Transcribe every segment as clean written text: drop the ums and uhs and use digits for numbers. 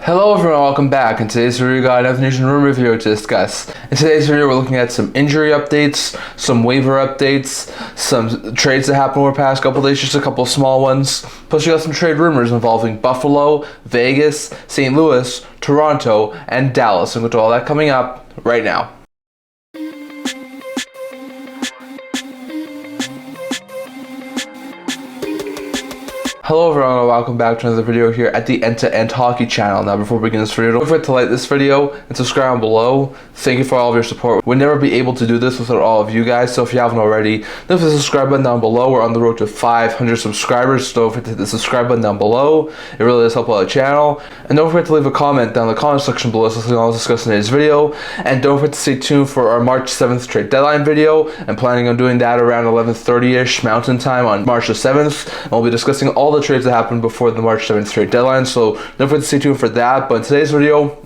Hello everyone, welcome back. In today's video, we got another NHL rumor video to discuss. In today's video, we're looking at some injury updates, some waiver updates, some trades that happened over the past couple days, just a couple small ones. Plus, we got some trade rumors involving Buffalo, Vegas, St. Louis, Toronto, and Dallas. And we'll do all that coming up right now. Hello everyone and welcome back to another video here at the End to End Hockey channel. Now before we begin this video, don't forget to like this video and subscribe below. Thank you for all of your support. We'd never be able to do this without all of you guys, so if you haven't already, leave the subscribe button down below. We're on the road to 500 subscribers, so don't forget to hit the subscribe button down below. It really does help out the channel. And don't forget to leave a comment down in the comment section below so I'll discuss in today's video. And don't forget to stay tuned for our March 7th trade deadline video. I'm planning on doing that around 11:30ish Mountain Time on March the 7th. And we'll be discussing all the trades that happened before the March 7th trade deadline, so don't forget to stay tuned for that. But in today's video,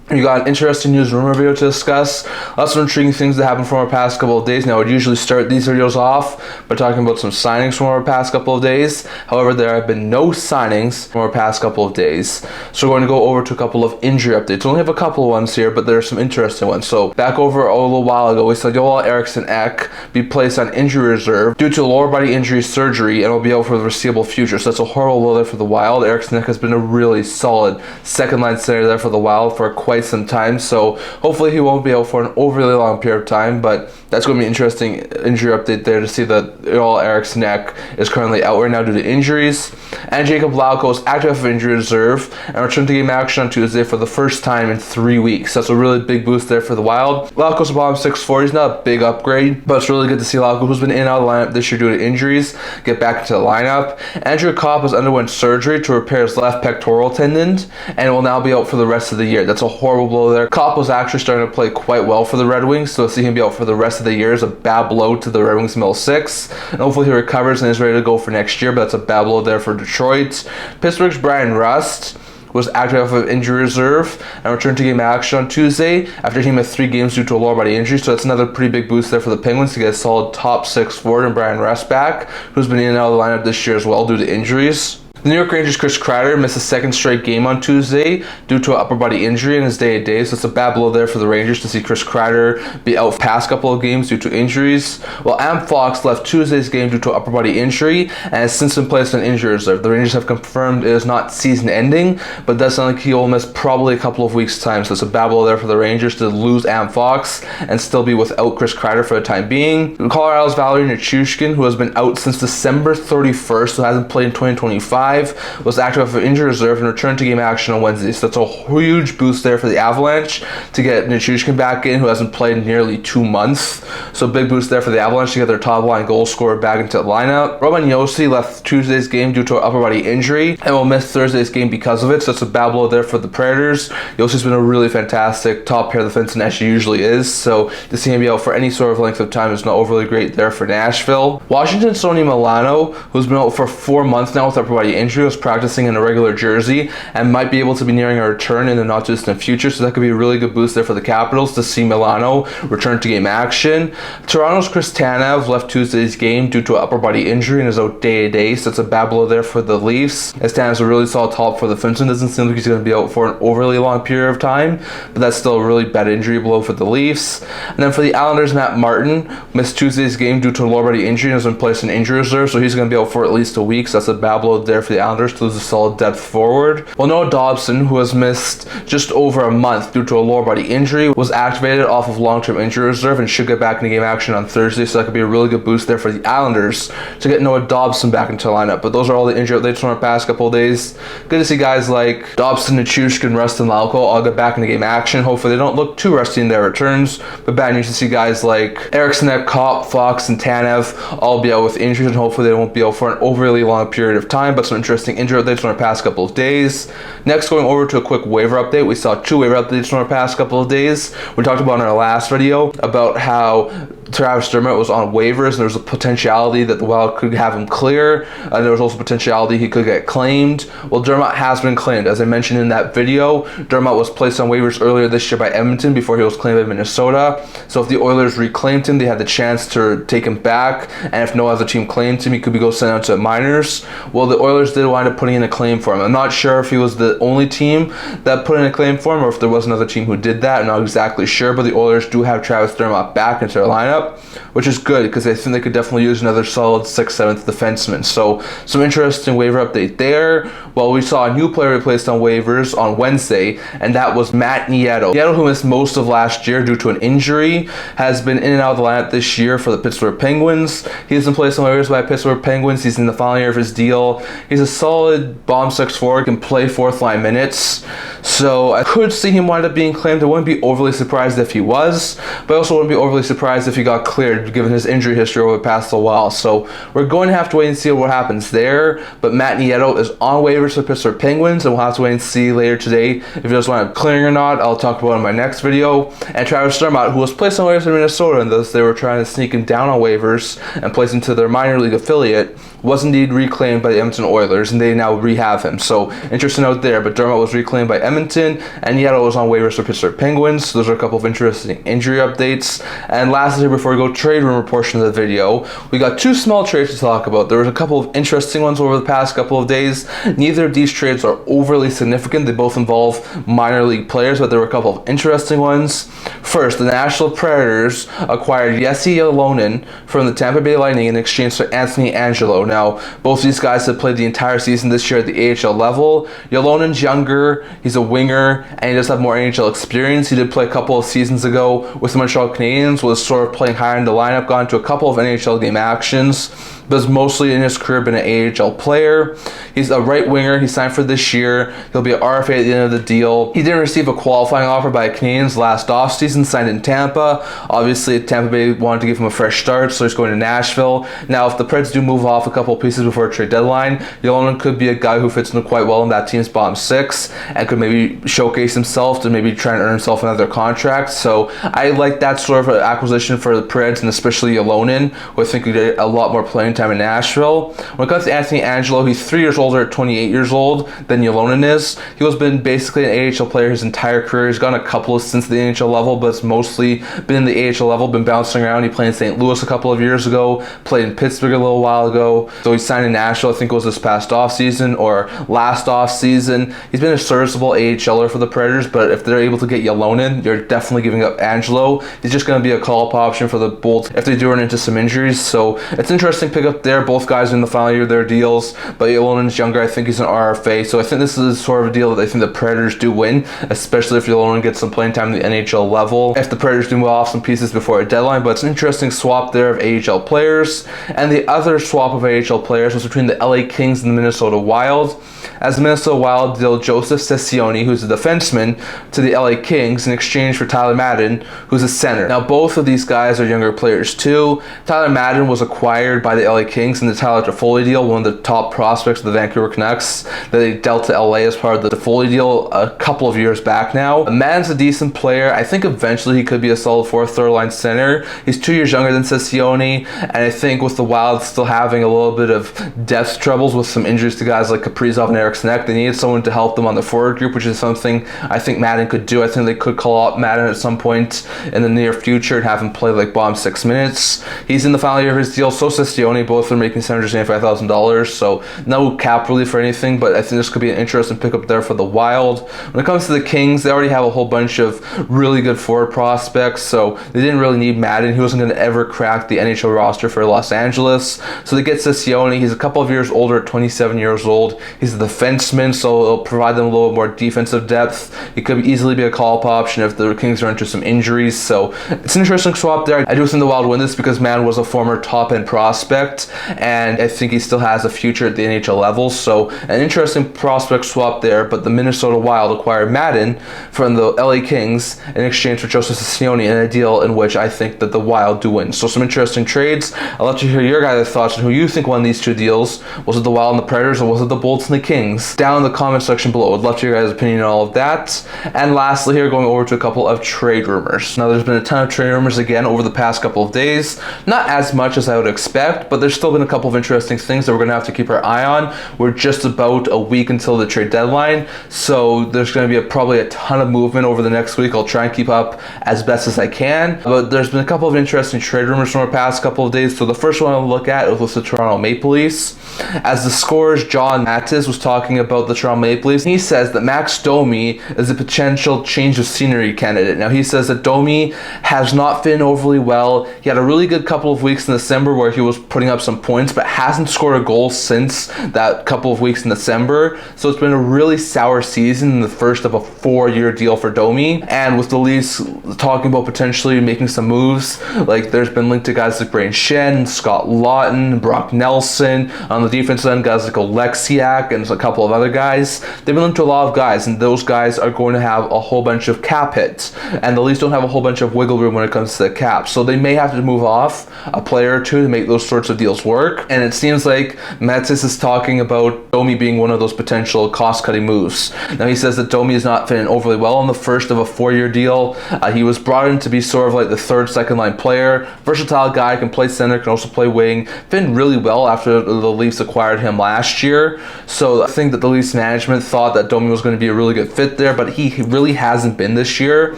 we got an interesting news rumor video to discuss. Lots of intriguing things that happened from our past couple of days. Now, I would usually start these videos off by talking about some signings from our past couple of days. However, there have been no signings from our past couple of days. So we're going to go over to a couple of injury updates. We only have a couple of ones here, but there are some interesting ones. So back over a little while ago, we saw Eriksson Ek be placed on injury reserve due to lower body injury surgery and will be out for the foreseeable future. So that's a horrible blow there for the Wild. Eriksson Ek has been a really solid second line center there for the Wild for quite some time, so hopefully he won't be out for an overly long period of time, but that's going to be an interesting injury update there to see that Eriksson Ek is currently out right now due to injuries. And Jacob Lauko is active off injury reserve and returned to game action on Tuesday for the first time in 3 weeks. That's a really big boost there for the Wild. Lauko's a bottom 6'4". He's not a big upgrade, but it's really good to see Lauko, who's been in and out of the lineup this year due to injuries, get back into the lineup. Andrew Copp has underwent surgery to repair his left pectoral tendon and will now be out for the rest of the year. That's a horrible blow there. Copp was actually starting to play quite well for the Red Wings, so to see him be out for the rest of the year is a bad blow to the Red Wings middle six. And hopefully he recovers and is ready to go for next year, but that's a bad blow there for Detroit. Pittsburgh's Brian Rust was active off of injury reserve and returned to game action on Tuesday after he missed 3 games due to a lower body injury, so that's another pretty big boost there for the Penguins to get a solid top 6 forward and Brian Rust back, who's been in and out of the lineup this year as well due to injuries. The New York Rangers' Chris Kreider missed a second straight game on Tuesday due to an upper body injury in his day-to-day, so it's a bad blow there for the Rangers to see Chris Kreider be out past couple of games due to injuries. While Am Fox left Tuesday's game due to an upper body injury and has since been placed on injury reserve. The Rangers have confirmed it is not season-ending, but it does sound like he will miss probably a couple of weeks' time, so it's a bad blow there for the Rangers to lose Am Fox and still be without Chris Kreider for the time being. Colorado's Valeri Nichushkin, who has been out since December 31st, so hasn't played in 2025, was active off of injury reserve and returned to game action on Wednesday. So that's a huge boost there for the Avalanche to get Nichushkin back in, who hasn't played in nearly 2 months. So big boost there for the Avalanche to get their top line goal scorer back into the lineup. Roman Josi left Tuesday's game due to an upper body injury and will miss Thursday's game because of it. So it's a bad blow there for the Predators. Josi's been a really fantastic top pair defenseman as he usually is. So to see him be out for any sort of length of time is not overly great there for Nashville. Washington's Sonny Milano, who's been out for 4 months now with upper body injury, was practicing in a regular jersey and might be able to be nearing a return in the not too distant future, so that could be a really good boost there for the Capitals to see Milano return to game action. Toronto's Chris Tanev left Tuesday's game due to an upper body injury and is out day-to-day, so it's a bad blow there for the Leafs, as Tanev's a really solid top for the defenseman. Doesn't seem like he's going to be out for an overly long period of time, but that's still a really bad injury blow for the Leafs. And then for the Islanders, Matt Martin missed Tuesday's game due to a lower body injury and has been placed in injury reserve, so he's going to be out for at least a week, so that's a bad blow there for the Islanders to lose a solid depth forward. Well, Noah Dobson, who has missed just over a month due to a lower body injury, was activated off of long-term injury reserve and should get back into game action on Thursday, so that could be a really good boost there for the Islanders to get Noah Dobson back into the lineup. But those are all the injury updates from our past couple of days. Good to see guys like Dobson, Nichushkin, Rust, and Lauko all get back into game action. Hopefully they don't look too rusty in their returns, but bad news to see guys like Eriksson Ek, Copp, Fox, and Tanev all be out with injuries, and hopefully they won't be out for an overly long period of time. But some interesting injury updates from our past couple of days. Next, going over to a quick waiver update. We saw 2 waiver updates from our past couple of days. We talked about in our last video about how Travis Dermott was on waivers, and there was a potentiality that the Wild could have him clear, and there was also potentiality he could get claimed. Well, Dermott has been claimed. As I mentioned in that video, Dermott was placed on waivers earlier this year by Edmonton before he was claimed by Minnesota. So if the Oilers reclaimed him, they had the chance to take him back, and if no other team claimed him, he could go sent out to minors. Well, the Oilers did wind up putting in a claim for him. I'm not sure if he was the only team that put in a claim for him, or if there was another team who did that. I'm not exactly sure, but the Oilers do have Travis Dermott back into their lineup, which is good because I think they could definitely use another solid 6th, 7th defenseman. So some interesting waiver update there. Well, we saw a new player replaced on waivers on Wednesday, and that was Matt Nieto. Nieto, who missed most of last year due to an injury, has been in and out of the lineup this year for the Pittsburgh Penguins. He's been placed on waivers by Pittsburgh Penguins. He's in the final year of his deal. He's a solid bomb 6 forward, can play 4th line minutes. So I could see him wind up being claimed. I wouldn't be overly surprised if he was, but I also wouldn't be overly surprised if he got cleared given his injury history over the past a while. So we're going to have to wait and see what happens there. But Matt Nieto is on waivers for the Pittsburgh Penguins, and we'll have to wait and see later today if he does wind up clearing or not. I'll talk about it in my next video. And Travis Dermott, who was placed on waivers in Minnesota, and thus they were trying to sneak him down on waivers and place him to their minor league affiliate, was indeed reclaimed by the Edmonton Oilers, and they now rehab him. So interesting note there. But Dermott was reclaimed by Edmonton, and Nieto was on waivers for Pittsburgh Penguins. So those are a couple of interesting injury updates. And lastly, before we go trade rumor portion of the video, we got 2 small trades to talk about. There was a couple of interesting ones over the past couple of days. Neither of these trades are overly significant. They both involve minor league players, but there were a couple of interesting ones. First, the Nashville Predators acquired Ylonen from the Tampa Bay Lightning in exchange for Anthony Angello. Now, both of these guys have played the entire season this year at the AHL level. Ylonen's younger, he's a winger, and he does have more NHL experience. He did play a couple of seasons ago with the Montreal Canadiens, was sort of playing higher in the lineup, got into a couple of NHL game actions, but has mostly in his career been an AHL player. He's a right winger. He signed for this year. He'll be an RFA at the end of the deal. He didn't receive a qualifying offer by Canadiens last offseason, signed in Tampa. Obviously, Tampa Bay wanted to give him a fresh start, so he's going to Nashville. Now, if the Preds do move off a couple of pieces before a trade deadline, Ylonen could be a guy who fits in quite well in that team's bottom 6 and could maybe showcase himself to maybe try and earn himself another contract. So I like that sort of acquisition for the Preds, and especially Ylonen, who I think could get a lot more playing time in Nashville. When it comes to Anthony Angello, he's 3 years older at 28 years old than Ylonen is. He has been basically an AHL player his entire career. He's gotten a couple of stints at the NHL level, but it's mostly been in the AHL level, been bouncing around. He played in St. Louis a couple of years ago, played in Pittsburgh a little while ago. So he signed in Nashville, I think it was this past offseason or last offseason. He's been a serviceable AHLer for the Predators, but if they're able to get Ylonen, you're definitely giving up Angello. He's just going to be a call-up option for the Bolts if they do run into some injuries. So it's an interesting pickup there. Both guys are in the final year of their deals, but Ylonen's younger. I think he's an RFA. So I think this is sort of a deal that I think the Predators do win, especially if Ylonen gets some playing time at the NHL level, if the Predators do move off some pieces before a deadline. But it's an interesting swap there of AHL players. And the other swap of AHL players was between the LA Kings and the Minnesota Wild, as the Minnesota Wild dealt Joesph Cecconi, who's a defenseman, to the LA Kings in exchange for Tyler Madden, who's a center. Now, both of these guys are younger players too. Tyler Madden was acquired by the LA Kings in the Tyler Toffoli deal, one of the top prospects of the Vancouver Canucks that they dealt to LA as part of the Toffoli deal a couple of years back now. Madden's a decent player. I think eventually he could be a solid 4th, 3rd line center. He's 2 years younger than Cecconi, and I think with the Wild still having a little bit of depth troubles with some injuries to guys like Kaprizov and Eriksson Ek, they needed someone to help them on the forward group, which is something I think Madden could do. I think they could call up Madden at some point in the near future and have him play like bottom 6 minutes. He's in the final year of his deal, so Cecconi. Both are making $775,000, so no cap relief or anything, but I think this could be an interesting pickup there for the Wild. When it comes to the Kings, they already have a whole bunch of really good forward prospects, so they didn't really need Madden. He wasn't going to ever crack the NHL roster for Los Angeles, so they get Cecconi. He's a couple of years older at 27 years old. He's a defenseman, so it'll provide them a little more defensive depth. He could easily be a call-up option if the Kings are into some injuries, so it's an interesting swap there. I do think the Wild win this because Madden was a former top-end prospect, prospect, and I think he still has a future at the NHL level. So an interesting prospect swap there. But the Minnesota Wild acquired Madden from the LA Kings in exchange for Joesph Cecconi in a deal in which I think that the Wild do win. So some interesting trades. I'd love to hear your guys' thoughts on who you think won these two deals. Was it the Wild and the Predators, or was it the Bolts and the Kings? Down in the comment section below. I'd love to hear your guys' opinion on all of that. And lastly here, going over to a couple of trade rumors. Now there's been a ton of trade rumors again over the past couple of days. Not as much as I would expect, but there's still been a couple of interesting things that we're going to have to keep our eye on. We're just about a week until the trade deadline, so there's going to be probably a ton of movement over the next week. I'll try and keep up as best as I can, but there's been a couple of interesting trade rumors from the past couple of days. So the first one I'll look at is with the Toronto Maple Leafs. As the Scorer's John Mattis was talking about the Toronto Maple Leafs, he says that Max Domi is a potential change of scenery candidate. Now he says that Domi has not been overly well. He had a really good couple of weeks in December where he was putting up some points, but hasn't scored a goal since that couple of weeks in December. So it's been a really sour season, the first of a 4-year deal for Domi. And with the Leafs talking about potentially making some moves, like there's been linked to guys like Deadine, Schenn, Scott Laughton, Brock Nelson. On the defensive end, guys like Oleksiak and a couple of other guys. They've been linked to a lot of guys, and those guys are going to have a whole bunch of cap hits. And the Leafs don't have a whole bunch of wiggle room when it comes to the cap. So they may have to move off a player or two to make those sorts of deals work. And it seems like Mattis is talking about Domi being one of those potential cost-cutting moves. Now he says that Domi is not fitting overly well on the first of a 4-year deal. He was brought in to be sort of like the third, second-line player. Versatile guy, can play center, can also play wing. Fit really well after the Leafs acquired him last year. So I think that the Leafs management thought that Domi was going to be a really good fit there, but he really hasn't been this year.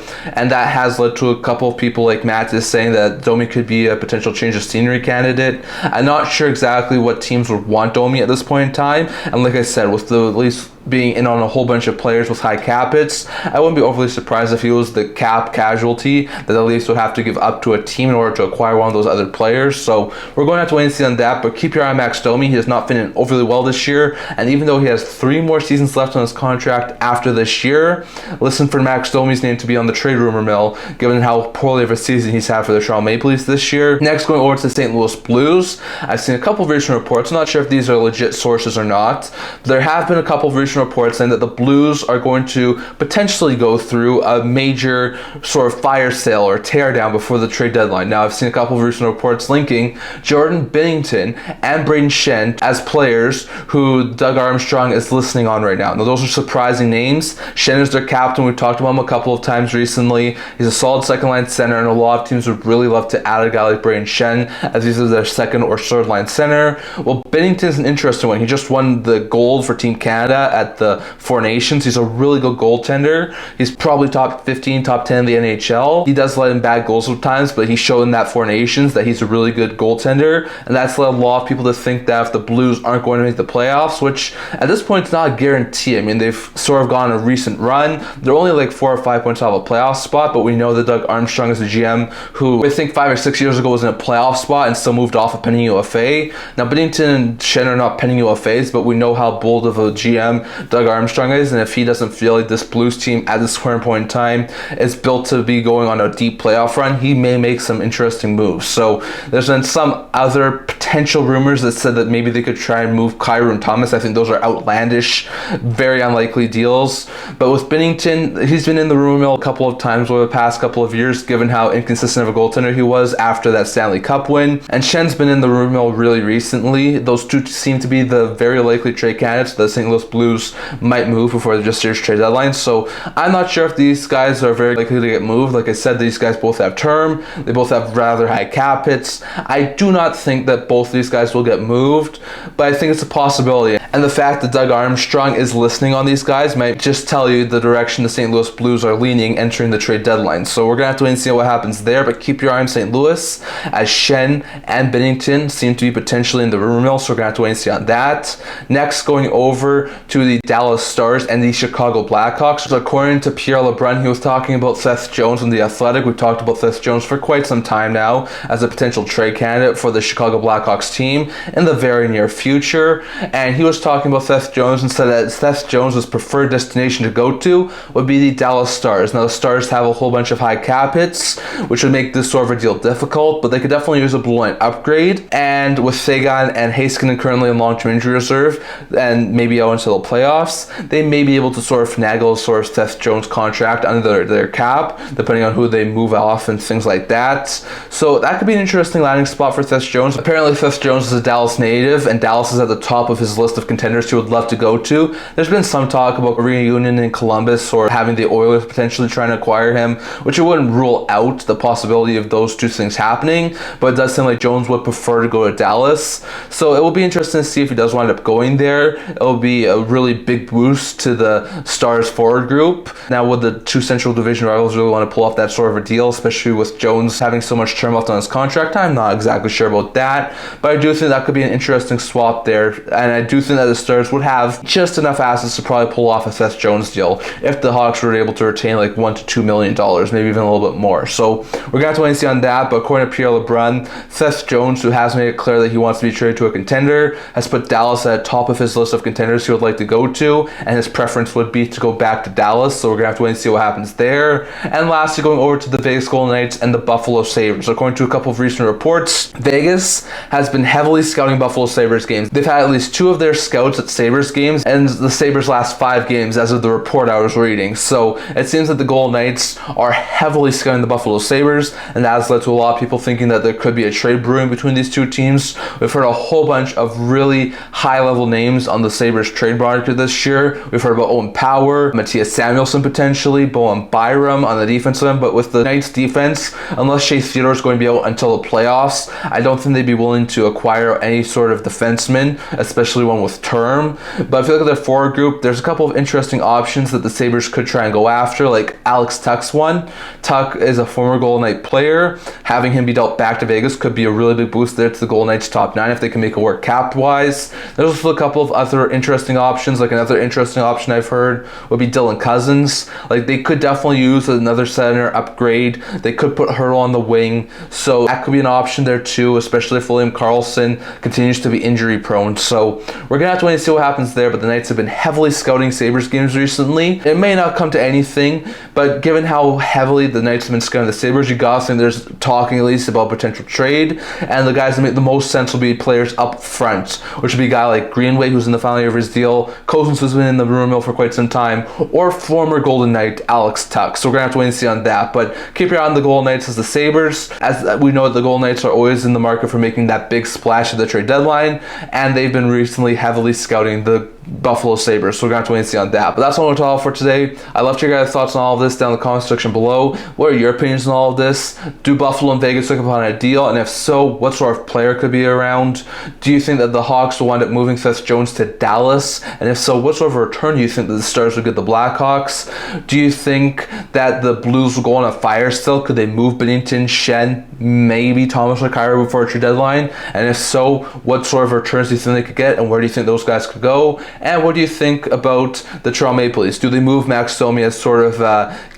And that has led to a couple of people like Mattis saying that Domi could be a potential change of scenery candidate. I'm not sure exactly what teams would want Domi at this point in time. And like I said, with the Leafs being in on a whole bunch of players with high cap hits, I wouldn't be overly surprised if he was the cap casualty that the Leafs would have to give up to a team in order to acquire one of those other players. So we're going to have to wait and see on that, but keep your eye on Max Domi. He has not been overly well this year, and even though he has 3 more seasons left on his contract after this year, listen for Max Domi's name to be on the trade rumor mill, given how poorly of a season he's had for the Toronto Maple Leafs this year. Next, going over to the St. Louis Blues. I've seen a couple of recent reports. I'm not sure if these are legit sources or not. There have been a couple of recent reports saying that the Blues are going to potentially go through a major sort of fire sale or tear down before the trade deadline. Now, I've seen a couple of recent reports linking Jordan Binnington and Deadine Schenn as players who Doug Armstrong is listening on right now. Now, those are surprising names. Schenn is their captain. We've talked about him a couple of times recently. He's a solid second-line center, and a lot of teams would really love to add a guy like Deadine Schenn as he's their second or third-line center. Well, Binnington's an interesting one. He just won the gold for Team Canada at the Four Nations. He's a really good goaltender. He's probably top 15, top 10 in the NHL. He does let in bad goals sometimes, but he's shown that Four Nations that he's a really good goaltender, and that's led a lot of people to think that if the Blues aren't going to make the playoffs, which at this point is not a guarantee. I mean, they've sort of gone a recent run. They're only like 4 or 5 points off a playoff spot, but we know that Doug Armstrong is a GM who I think 5 or 6 years ago was in a playoff spot and still moved off a pending UFA. Now, Binnington and Schenn are not pending UFAs, but we know how bold of a GM Doug Armstrong is, and if he doesn't feel like this Blues team at this current point in time is built to be going on a deep playoff run, he may make some interesting moves. So there's been some other potential rumors that said that maybe they could try and move Kyrou Thomas. I think those are outlandish, very unlikely deals. But with Binnington, he's been in the rumor mill a couple of times over the past couple of years, given how inconsistent of a goaltender he was after that Stanley Cup win. And Schenn's been in the rumor mill really recently. Those two seem to be the very likely trade candidates the St. Louis Blues might move before the just trade deadline. So I'm not sure if these guys are very likely to get moved. Like I said, these guys both have term. They both have rather high cap hits. I do not think that both these guys will get moved, but I think it's a possibility. And the fact that Doug Armstrong is listening on these guys might just tell you the direction the St. Louis Blues are leaning entering the trade deadline. So we're going to have to wait and see what happens there, but keep your eye on St. Louis, as Schenn and Binnington seem to be potentially in the rumor mill, so we're going to have to wait and see on that. Next, going over to the Dallas Stars and the Chicago Blackhawks. So according to Pierre LeBrun, he was talking about Seth Jones in The Athletic. We've talked about Seth Jones for quite some time now as a potential trade candidate for the Chicago Blackhawks team in the very near future. And he was talking about Seth Jones and said that Seth Jones' preferred destination to go to would be the Dallas Stars. Now, the Stars have a whole bunch of high cap hits, which would make this sort of a deal difficult, but they could definitely use a blue line upgrade. And with Sagan and Heiskanen currently in long-term injury reserve and maybe out until the playoffs, they may be able to sort of finagle sort of Seth Jones' contract under their cap, depending on who they move off and things like that. So that could be an interesting landing spot for Seth Jones. Apparently, Seth Jones is a Dallas native, and Dallas is at the top of his list of contenders he would love to go to. There's been some talk about a reunion in Columbus or having the Oilers potentially trying to acquire him, which I wouldn't rule out the possibility of those two things happening, but it does seem like Jones would prefer to go to Dallas. So it will be interesting to see if he does wind up going there. It will be a really big boost to the Stars forward group. Now, would the two Central Division rivals really want to pull off that sort of a deal, especially with Jones having so much term left on his contract? I'm not exactly sure about that, but I do think that could be an interesting swap there, and I do think that the Stars would have just enough assets to probably pull off a Seth Jones deal if the Hawks were able to retain like $1 to $2 million, maybe even a little bit more. So we're going to have to wait and see on that, but according to Pierre LeBrun, Seth Jones, who has made it clear that he wants to be traded to a contender, has put Dallas at the top of his list of contenders he would like to go to, and his preference would be to go back to Dallas. So we're going to have to wait and see what happens there. And lastly, going over to the Vegas Golden Knights and the Buffalo Sabres. According to a couple of recent reports, Vegas has been heavily scouting Buffalo Sabres games. They've had at least 2 of their scouts at Sabres games, and the Sabres last 5 games as of the report I was reading. So it seems that the Golden Knights are heavily scouting the Buffalo Sabres, and that has led to a lot of people thinking that there could be a trade brewing between these two teams. We've heard a whole bunch of really high-level names on the Sabres trade market this year. We've heard about Owen Power, Matthias Samuelsson potentially, Bowen Byram on the defensive end, but with the Knights defense, unless Shea Theodore is going to be out until the playoffs, I don't think they'd be willing to acquire any sort of defenseman, especially one with term. But if you look at their forward group, there's a couple of interesting options that the Sabres could try and go after, like Alex Tuch's one. Tuch is a former Golden Knight player. Having him be dealt back to Vegas could be a really big boost there to the Golden Knights top 9 if they can make it work cap-wise. There's also a couple of other interesting options, like another interesting option I've heard would be Dylan Cousins. Like, they could definitely use another center upgrade. They could put Hurdle on the wing, so that could be an option there too, especially if William Karlsson continues to be injury prone. So we're gonna have to wait and see what happens there, but the Knights have been heavily scouting Sabres games recently. It may not come to anything, but given how heavily the Knights have been scouting the Sabres, you gotta think there's talking at least about potential trade, and the guys that make the most sense will be players up front, which would be a guy like Greenway, who's in the final year of his deal, Cousins, who's been in the rumor mill for quite some time, or former Golden Knight Alex Tuch. So we're gonna have to wait and see on that, but keep your eye on the Golden Knights as the Sabres. As we know, the Golden Knights are always in the market for making that big splash at the trade deadline, and they've been recently heavily scouting the Buffalo Sabres, so we're going to have to wait and see on that. But that's all I'm going to talk for today. I'd love to hear your guys' thoughts on all of this down in the comment section below. What are your opinions on all of this? Do Buffalo and Vegas look upon a deal? And if so, what sort of player could be around? Do you think that the Hawks will wind up moving Seth Jones to Dallas? And if so, what sort of return do you think that the Stars would get the Blackhawks? Do you think that the Blues will go on a fire still? Could they move Binnington, Schenn, maybe Thomas Lecairo before a trade deadline? And if so, what sort of returns do you think they could get? And where do you think those guys could go? And what do you think about the Toronto Maple Leafs? Do they move Max Domi as sort of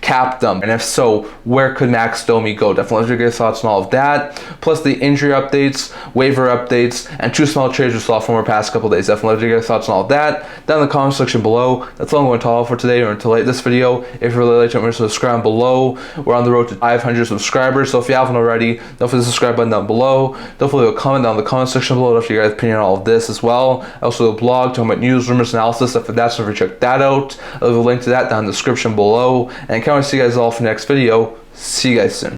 cap dump? And if so, where could Max Domi go? Definitely let your guys' thoughts on all of that. Plus the injury updates, waiver updates, and 2 small trades we saw from our past couple days. Definitely let your guys' thoughts on all of that down in the comment section below. That's all I'm going to talk for today, or until like this video. If you really like it, remember to subscribe below. We're on the road to 500 subscribers, so if you haven't already, don't forget the subscribe button down below. Don't forget to leave a comment down in the comment section below after you guys' opinion on all of this as well. I also have a blog talking about news, rumors, analysis, stuff like that, so if you check that out, I'll leave a link to that down in the description below. And I can't wait to see you guys all for the next video. See you guys soon.